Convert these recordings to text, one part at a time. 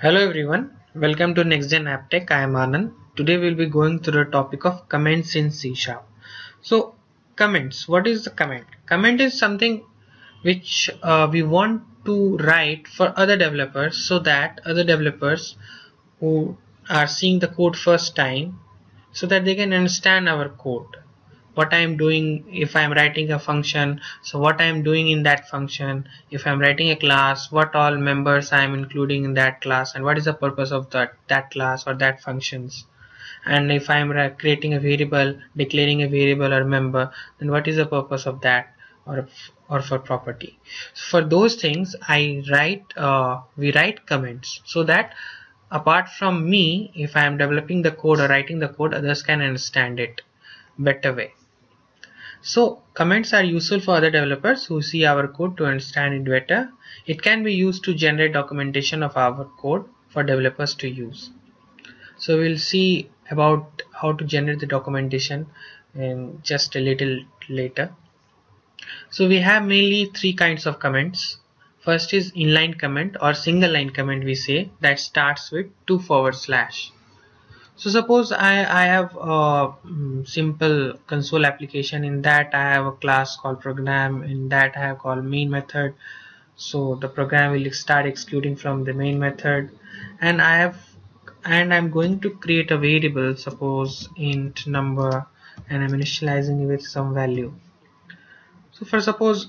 Hello everyone, welcome to NextGen AppTech. I am Anand. Today we'll be going through the topic of comments in C#. So comments, what is the comment? Comment is something which we want to write for other developers so that other developers who are seeing the code first time so that they can understand our code, what I am doing. If I am writing a function, so what I am doing in that function. If I am writing a class, what all members I am including in that class, and what is the purpose of that class or that functions. And if I am creating a variable, declaring a variable or member, then what is the purpose of that, or for property. So for those things I write, we write comments so that apart from me, if I am developing the code or writing the code, others can understand it better way. So comments are useful for other developers who see our code to understand it better. It can be used to generate documentation of our code for developers to use. So we'll see about how to generate the documentation in just a little later. So we have mainly three kinds of comments. First is inline comment or single line comment, we say, that starts with 2/. So suppose I have a simple console application. In that I have a class called program. In that I have called main method. So the program will start executing from the main method, and I'm going to create a variable, suppose int number, and I'm initializing it with some value. So for suppose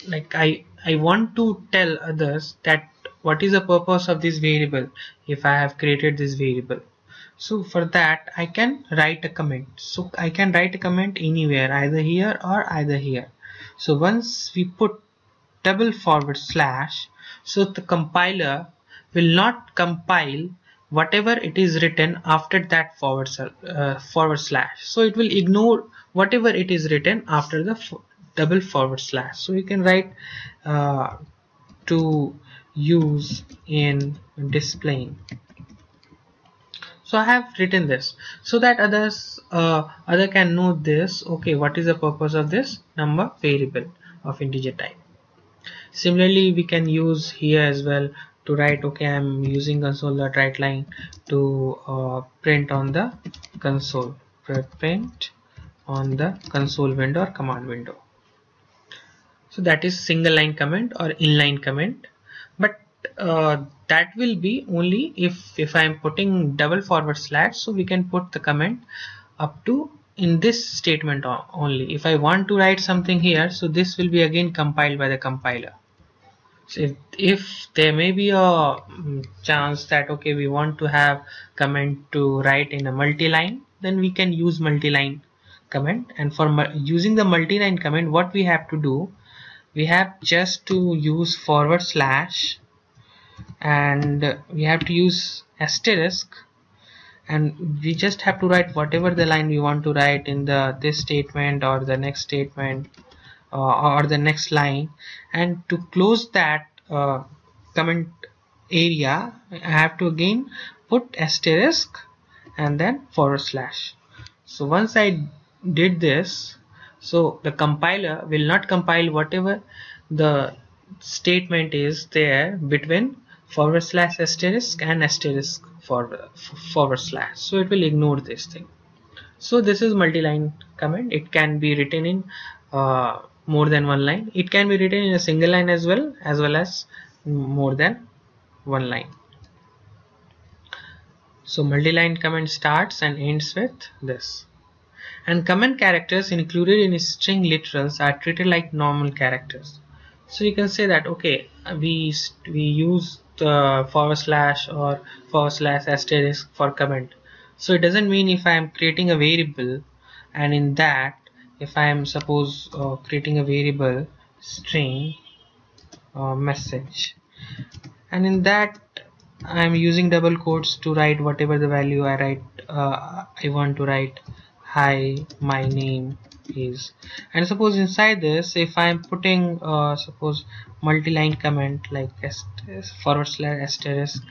like I want to tell others that what is the purpose of this variable if I have created this variable. So for that I can write a comment. So I can write a comment anywhere, either here or either here. So once we put /, so the compiler will not compile whatever it is written after that /. So it will ignore whatever it is written after the /. So you can write to use in displaying. So I have written this so that other can know this. Okay, what is the purpose of this number variable of integer type. Similarly, we can use here as well to write, okay, I'm using console.writeLine to print on the console, print on the console window or command window. So that is single line comment or inline comment, but that will be only if I am putting /. So we can put the comment up to in this statement only. If I want to write something here, so this will be again compiled by the compiler. So if there may be a chance that okay, we want to have comment to write in a multi-line, then we can use multi-line comment. And for using the multi-line comment, what we have to do, we have just to use /, and we have to use asterisk, and we just have to write whatever the line we want to write in this statement or the next statement or the next line. And to close that comment area, I have to again put asterisk and then /. So once I did this, so the compiler will not compile whatever the statement is there between / asterisk and asterisk /. So it will ignore this thing. So this is multi-line comment. It can be written in more than one line. It can be written in a single line as well as more than one line. So multi-line comment starts and ends with this. And comment characters included in string literals are treated like normal characters. So you can say that okay, we use the / or / asterisk for comment. So it doesn't mean if I am creating a variable, and in that if I am suppose creating a variable string message, and in that I am using double quotes to write whatever the value I want to write. Hi, my name is, and suppose inside this if I am putting suppose multi-line comment like / asterisk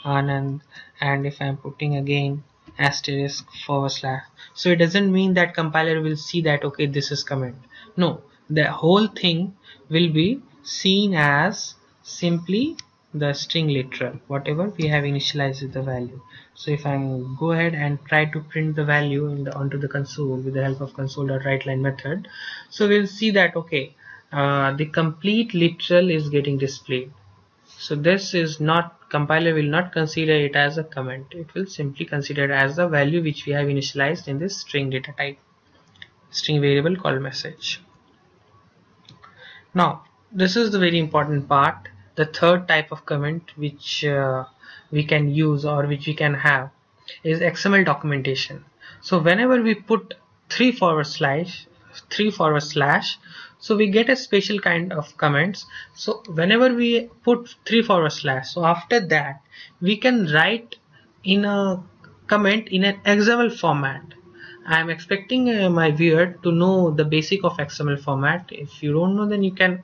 Anand, and if I am putting again asterisk /, so it doesn't mean that compiler will see that okay, this is comment. No, the whole thing will be seen as simply the string literal, whatever we have initialized with the value. So if I go ahead and try to print the value onto the console with the help of console.writeLine method, so we'll see that okay, the complete literal is getting displayed. So this is not, compiler will not consider it as a comment, it will simply consider it as the value which we have initialized in this string data type, string variable called message. Now this is the very important part. The third type of comment which we can use or which we can have is XML documentation. So whenever we put 3 forward slash, so we get a special kind of comments. So whenever we put 3 forward slash, so after that we can write in a comment in an XML format. I am expecting my viewer to know the basic of XML format. If you don't know, then you can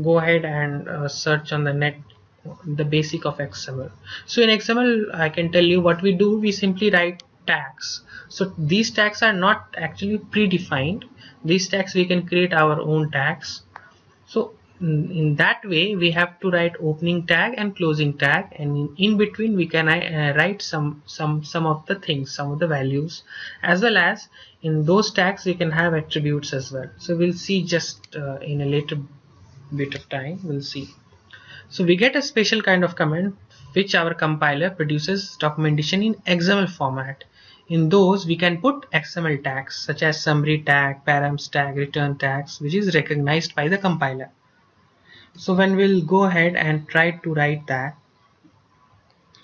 go ahead and search on the net the basic of XML. So in XML, I can tell you what we do. We simply write tags. So these tags are not actually predefined. These tags we can create our own tags. So in that way we have to write opening tag and closing tag, and in between we can write some of the things, some of the values, as well as in those tags we can have attributes as well. So we'll see just in a later bit of time, we'll see. So we get a special kind of comment which our compiler produces documentation in XML format. In those we can put XML tags such as summary tag, params tag, return tags, which is recognized by the compiler. So when we'll go ahead and try to write that,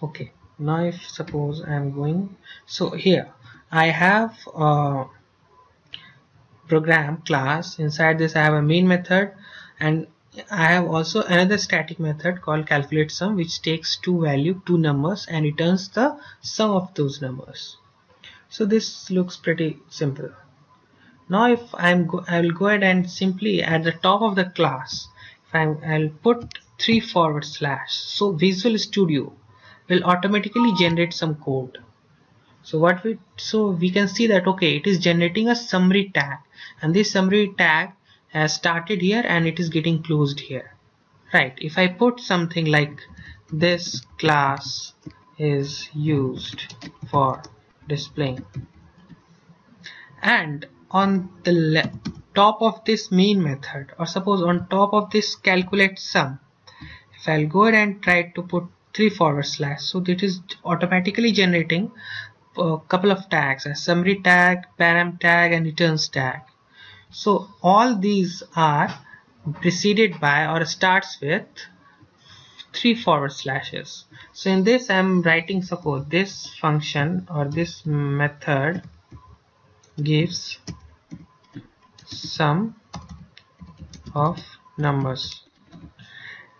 okay, now if suppose I'm going, so here I have a program class. Inside this I have a main method, and I have also another static method called calculateSum, which takes two numbers and returns the sum of those numbers. So this looks pretty simple. Now if I will go ahead and simply at the top of the class, I'll put 3 forward slash. So Visual Studio will automatically generate some code. So we can see that okay, it is generating a summary tag, and this summary tag has started here and it is getting closed here, right? If I put something like this class is used for displaying, and on the top of this main method, or suppose on top of this calculateSum, if I'll go ahead and try to put 3 forward slash, so that is automatically generating a couple of tags, a summary tag, param tag, and returns tag. So all these are preceded by or starts with 3 forward slashes. So in this I'm writing, suppose this function or this method gives sum of numbers,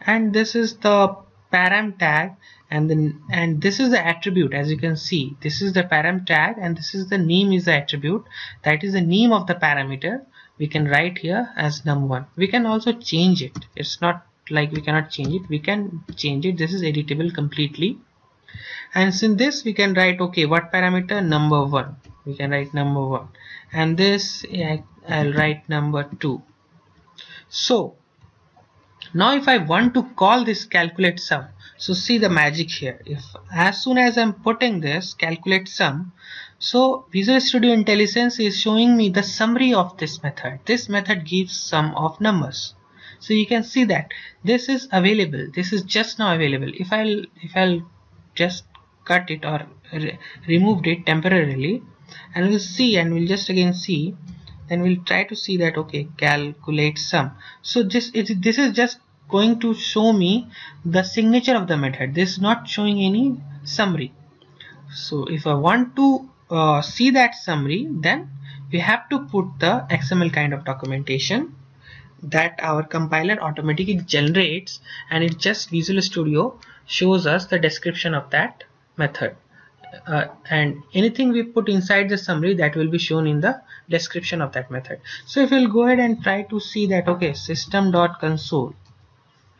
and this is the param tag, and this is the attribute. As you can see, this is the param tag and this is the name is the attribute, that is the name of the parameter. We can write here as num1. We can also change it. It's not like we cannot change it, we can change it. This is editable completely. And in this we can write okay, what parameter? Number 1. We can write number 1, and this I'll write number 2. So now if I want to call this calculateSum, so see the magic here. If as soon as I'm putting this calculateSum, so Visual Studio IntelliSense is showing me the summary of this method. This method gives sum of numbers. So you can see that this is available. This is just now available. If I'll just cut it or removed it temporarily, and we'll see, and we'll just again see, then we'll try to see that okay, calculateSum. So this is just going to show me the signature of the method. This is not showing any summary. So if I want to see that summary, then we have to put the XML kind of documentation that our compiler automatically generates, and it just Visual Studio shows us the description of that method, and anything we put inside the summary, that will be shown in the description of that method. So if we'll go ahead and try to see that okay, system.console,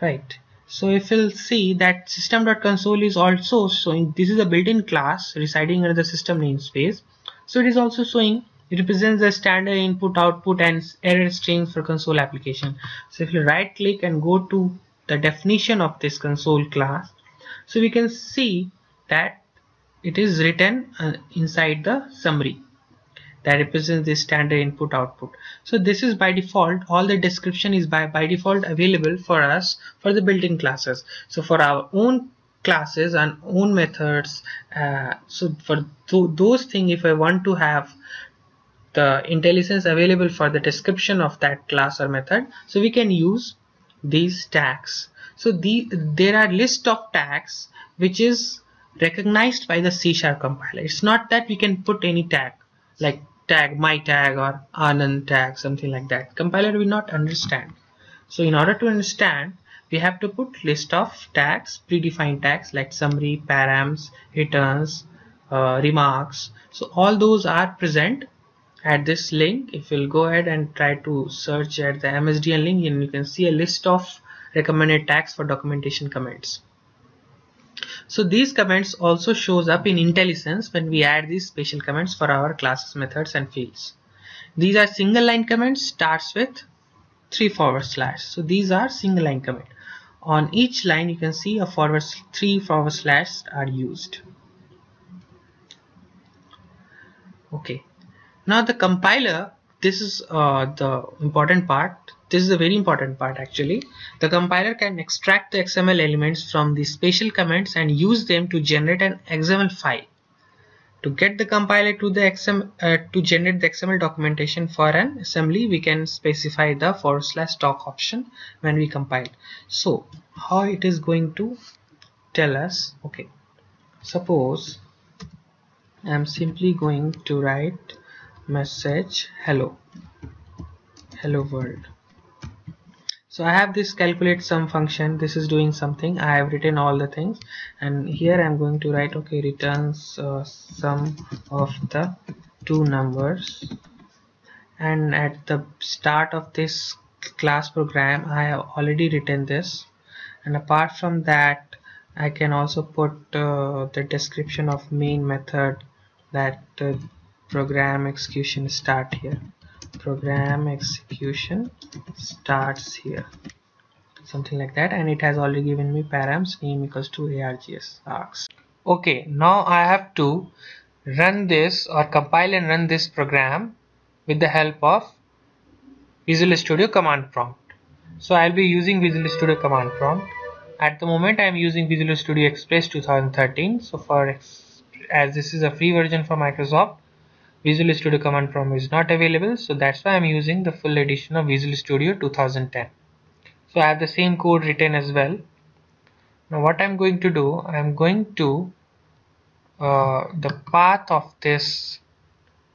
right? So if we'll see that system.console is also showing, this is a built-in class residing under the system namespace, so it is also showing, it represents the standard input, output, and error strings for console application. So if you right click and go to the definition of this console class, so we can see that it is written inside the summary that represents the standard input output. So this is by default, all the description is by default available for us for the built-in classes. So for our own classes and own methods, so for those things, if I want to have the IntelliSense available for the description of that class or method, so we can use these tags. So there are list of tags which is recognized by the C# compiler. It's not that we can put any tag like tag my tag or Anand tag, something like that. Compiler will not understand. So in order to understand, we have to put list of tags, predefined tags like summary, params, returns, remarks. So all those are present at this link. If you'll go ahead and try to search at the MSDN link, and you can see a list of recommended tags for documentation comments. So these comments also shows up in IntelliSense when we add these special comments for our classes, methods and fields. These are single line comments, starts with 3/. So these are single line comment. On each line you can see a 3// are used. Okay. Now the compiler, this is the important part. This is a very important part actually. The compiler can extract the XML elements from the special comments and use them to generate an XML file. To get the compiler to the to generate the XML documentation for an assembly, we can specify the /doc option when we compile. So how it is going to tell us? Okay, suppose I am simply going to write message hello world. So I have this calculate sum function. This is doing something. I have written all the things, and here I'm going to write okay, returns sum of the two numbers. And at the start of this class program, I have already written this. And apart from that, I can also put the description of main method, that program execution start here. Program execution starts here, something like that, and it has already given me params name equals to args args. Okay, now I have to run this or compile and run this program with the help of Visual Studio command prompt. So I'll be using Visual Studio command prompt. At the moment I am using Visual Studio Express 2013. So as this is a free version for Microsoft, Visual Studio command prompt is not available, so that's why I'm using the full edition of Visual Studio 2010. So I have the same code written as well. Now what I'm going to do, I'm going to the path of this,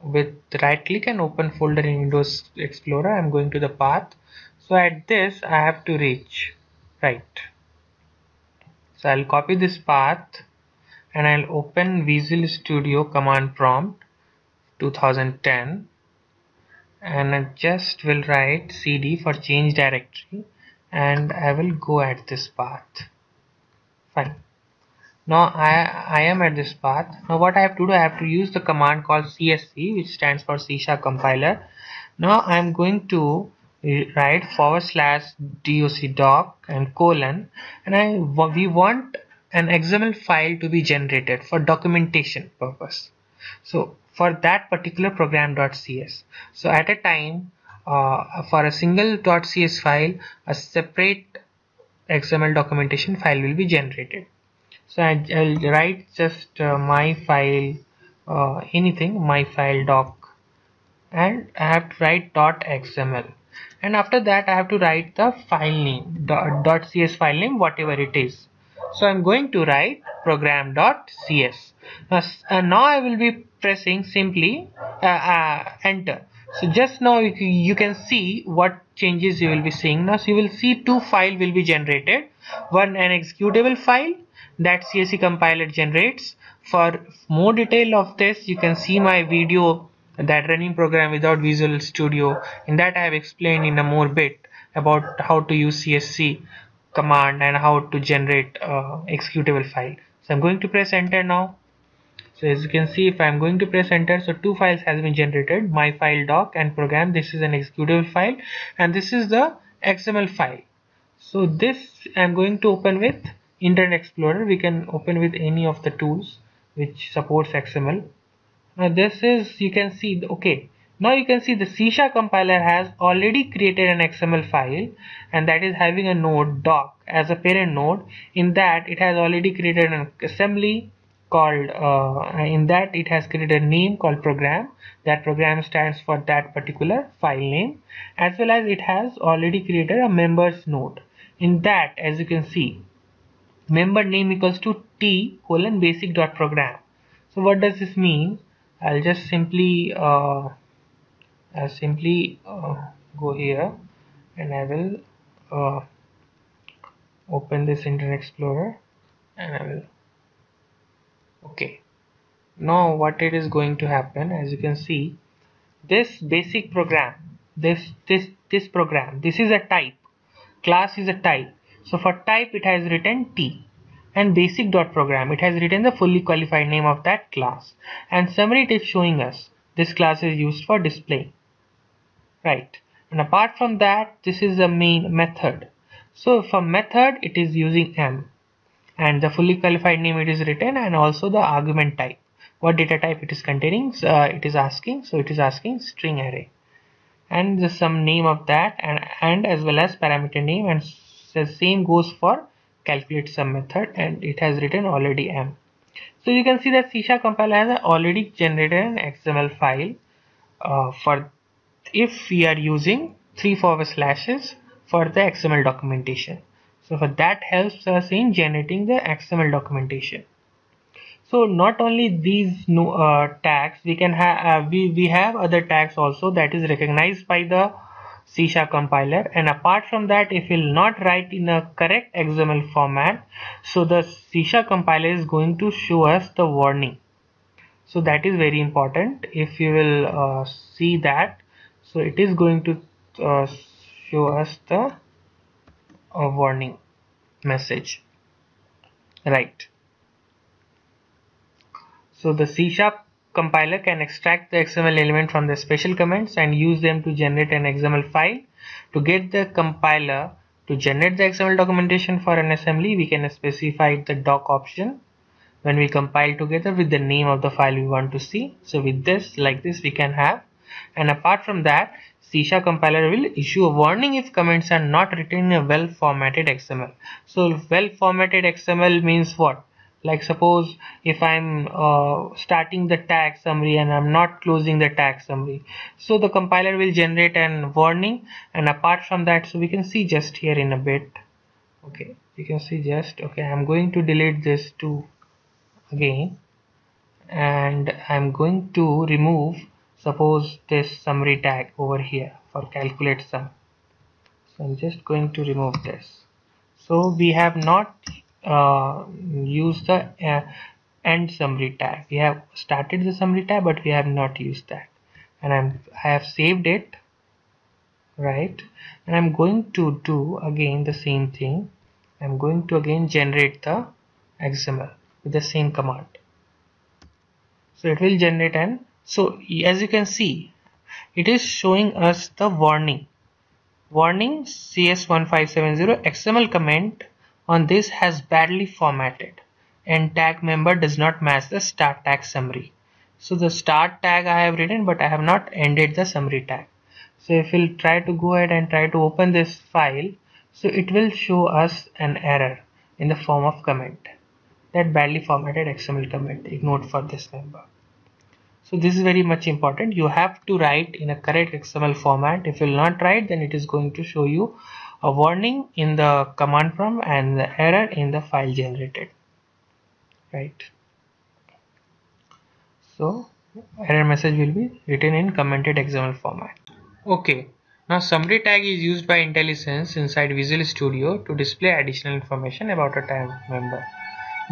with right click and open folder in Windows Explorer, I'm going to the path. So at this I have to reach right. So I'll copy this path and I'll open Visual Studio command prompt 2010, and I just will write cd for change directory, and I will go at this path. Fine. Now I am at this path. Now what I have to do, I have to use the command called CSC, which stands for C# compiler. Now I am going to write /doc and colon, and we want an XML file to be generated for documentation purpose. So for that particular program.cs. So at a time, for a single .cs file, a separate XML documentation file will be generated. So I'll write just my file, anything, my file doc, and I have to write .xml, and after that I have to write the file name, .cs file name, whatever it is. So I'm going to write program.cs. Now I will be pressing simply enter. So just now you can see what changes you will be seeing. Now so you will see two files will be generated. One, an executable file that CSC compiler generates. For more detail of this, you can see my video, that running program without Visual Studio. In that I have explained in a more bit about how to use CSC command and how to generate executable file. So I'm going to press enter now. So as you can see, if I'm going to press enter, so two files has been generated, my file doc and program. This is an executable file, and this is the XML file. So this I'm going to open with Internet Explorer. We can open with any of the tools which supports XML. Now this is, you can see, okay, now you can see the C# compiler has already created an XML file, and that is having a node doc as a parent node. In that it has already created an assembly called, in that it has created a name called program. That program stands for that particular file name, as well as it has already created a members node. In that, as you can see, member name equals to t:basic.program. So what does this mean? I'll just simply go here, and I will open this Internet Explorer, and I will, okay. Now what it is going to happen, as you can see, this basic program, this program, this is a type, class is a type. So for type it has written t, and basic.program, it has written the fully qualified name of that class, and summary it is showing us this class is used for display, right? And apart from that, this is the main method. So for method it is using m, and the fully qualified name it is written, and also the argument type, what data type it is containing, it is asking. So it is asking string array, and the some name of that, and as well as parameter name, and the same goes for calculate sum method, and it has written already m. So you can see that C# compiler has already generated an XML file for if we are using 3 for the XML documentation. So for that helps us in generating the XML documentation. So not only these tags, we can have we have other tags also that is recognized by the C# compiler, and apart from that, if we'll not write in a correct XML format, so the C# compiler is going to show us the warning. So that is very important. If you will see that, so it is going to show us the warning message, right? So the C# compiler can extract the XML element from the special comments and use them to generate an XML file. To get the compiler to generate the XML documentation for an assembly, we can specify the doc option when we compile together with the name of the file we want to see. So with this, like this, we can have, and apart from that, C# compiler will issue a warning if comments are not written in a well formatted XML. So well formatted XML means what? Like suppose if I'm starting the tag summary and I'm not closing the tag summary, so the compiler will generate an warning. And apart from that, so we can see just here in a bit, okay, you can see just, okay, I'm going to delete this too again, and I'm going to remove, suppose, this summary tag over here for calculate sum. So I'm just going to remove this. So we have not used the end summary tag. We have started the summary tag, but we have not used that, and I have saved it, right? And I'm going to do again the same thing. I'm going to again generate the XML with the same command. So it will generate, and so as you can see, it is showing us the warning CS1570 XML comment on this has badly formatted, and tag member does not match the start tag summary. So the start tag I have written, but I have not ended the summary tag. So if we'll try to go ahead and try to open this file, so it will show us an error in the form of comment, that badly formatted XML comment ignored for this member. So this is very much important. You have to write in a correct XML format. If you will not write, then it is going to show you a warning in the command prompt and the error in the file generated, right? So error message will be written in commented XML format. Okay, now summary tag is used by IntelliSense inside Visual Studio to display additional information about a tag member.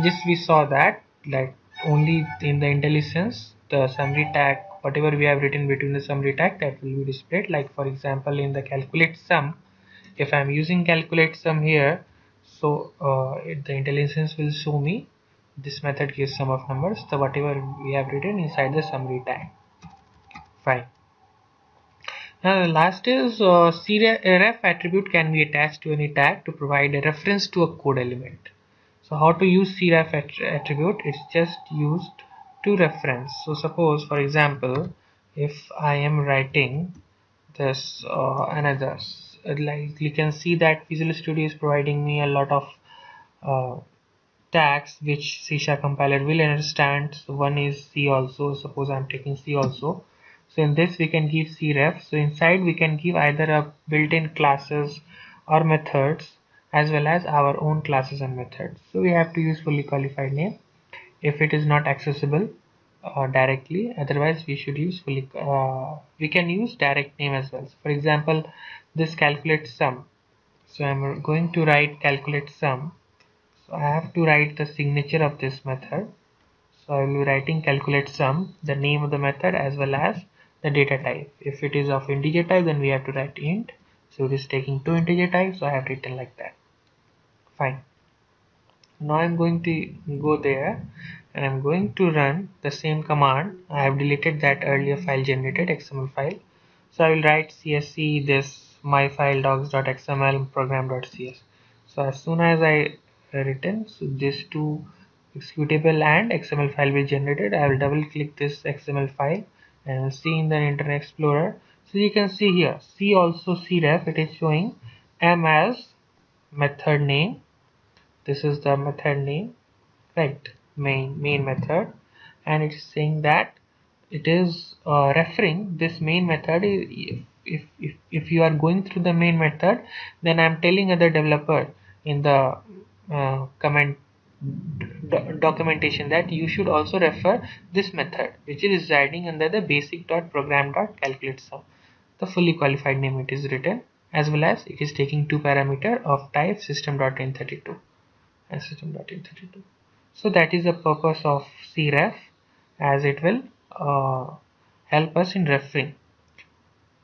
Just we saw that, like, only in the IntelliSense, the summary tag, whatever we have written between the summary tag, that will be displayed. Like for example, in the calculate sum, if I am using calculate sum here, so the IntelliSense will show me this method gives sum of numbers, the whatever we have written inside the summary tag. Fine. Now the last is ref attribute can be attached to any tag to provide a reference to a code element. So how to use cref attribute? It's just used to reference. So suppose, for example, if I am writing this another, like you can see that Visual Studio is providing me a lot of uh, tags which C# compiler will understand. So one is C also. Suppose I'm taking C also. So in this we can give cref. So inside we can give either a built-in classes or methods as well as our own classes and methods. So we have to use fully qualified name if it is not accessible directly. Otherwise we should use we can use direct name as well. So for example, this calculate sum. So I'm going to write calculate sum. So I have to write the signature of this method. So I will be writing calculate sum, the name of the method as well as the data type. If it is of integer type, then we have to write int. So it is taking 2 integer types, so I have written like that. Fine. Now I'm going to go there and I'm going to run the same command. I have deleted that earlier file generated XML file. So I will write csc this myfile program.cs. So as soon as I written, so these two executable and XML file will be generated. I will double click this XML file and see in the Internet Explorer. So you can see here, C also cref, it is showing m as method name. This is the method name, right? Main method, and it's saying that it is referring this main method. If you are going through the main method, then I'm telling other developer in the comment documentation that you should also refer this method which is residing under the basic.program.calculateSum. The fully qualified name it is written, as well as it is taking two parameter of type system.in32 and system.in32. So that is the purpose of cref, as it will help us in referring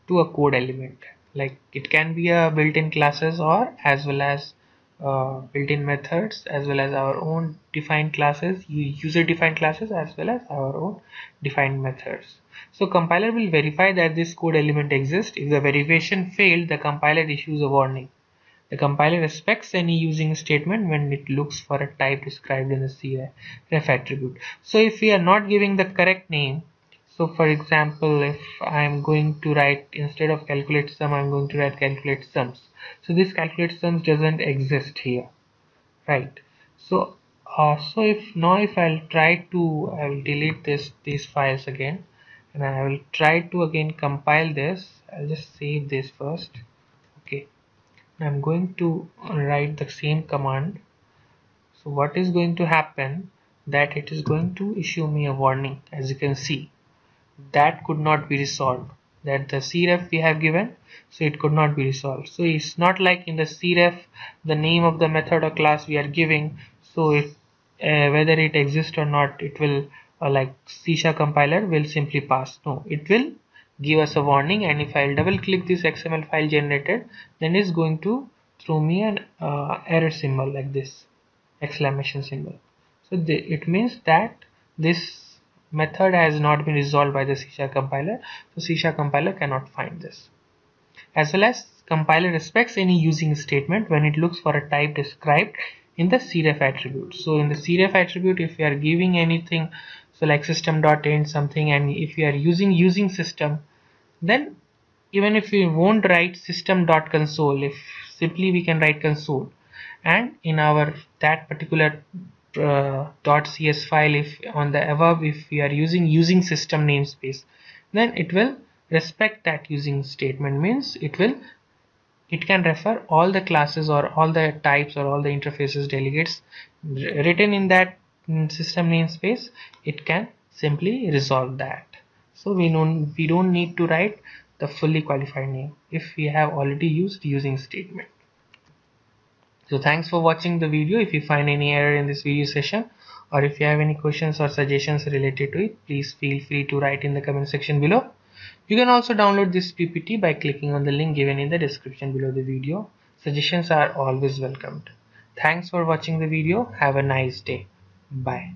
to a code element. Like it can be a built-in classes or as well as built-in methods, as well as our own defined classes, user defined classes, as well as our own defined methods. So compiler will verify that this code element exists. If the verification failed, the compiler issues a warning. The compiler respects any using statement when it looks for a type described in the cref attribute. So if we are not giving the correct name, so for example, if I am going to write, instead of calculate sum, I am going to write calculate sums. So this calculate sums doesn't exist here, right? So if I'll try to, I will delete these files again, and I will try to again compile this. I'll just save this first. Okay. I'm going to write the same command. So what is going to happen, that it is going to issue me a warning. As you can see, that could not be resolved, that the cref we have given, so it could not be resolved. So it's not like in the cref the name of the method or class we are giving, so if whether it exists or not, it will like C# compiler will simply pass. No, it will give us a warning, and if I'll double click this XML file generated, then it's going to throw me an error symbol like this, exclamation symbol. So it means that this method has not been resolved by the C# compiler, so C# compiler cannot find this. As well as compiler respects any using statement when it looks for a type described in the cref attribute. So in the cref attribute, if we are giving anything, so like system.in something, and if we are using system, then even if we won't write system.console, if simply we can write console, and in our that particular .cs file, if on the above, if we are using system namespace, then it will respect that using statement, means it can refer all the classes or all the types or all the interfaces delegates written in that system namespace. It can simply resolve that. So we don't need to write the fully qualified name if we have already used using statement. So thanks for watching the video. If you find any error in this video session, or if you have any questions or suggestions related to it, please feel free to write in the comment section below. You can also download this PPT by clicking on the link given in the description below the video. Suggestions are always welcomed. Thanks for watching the video. Have a nice day. Bye.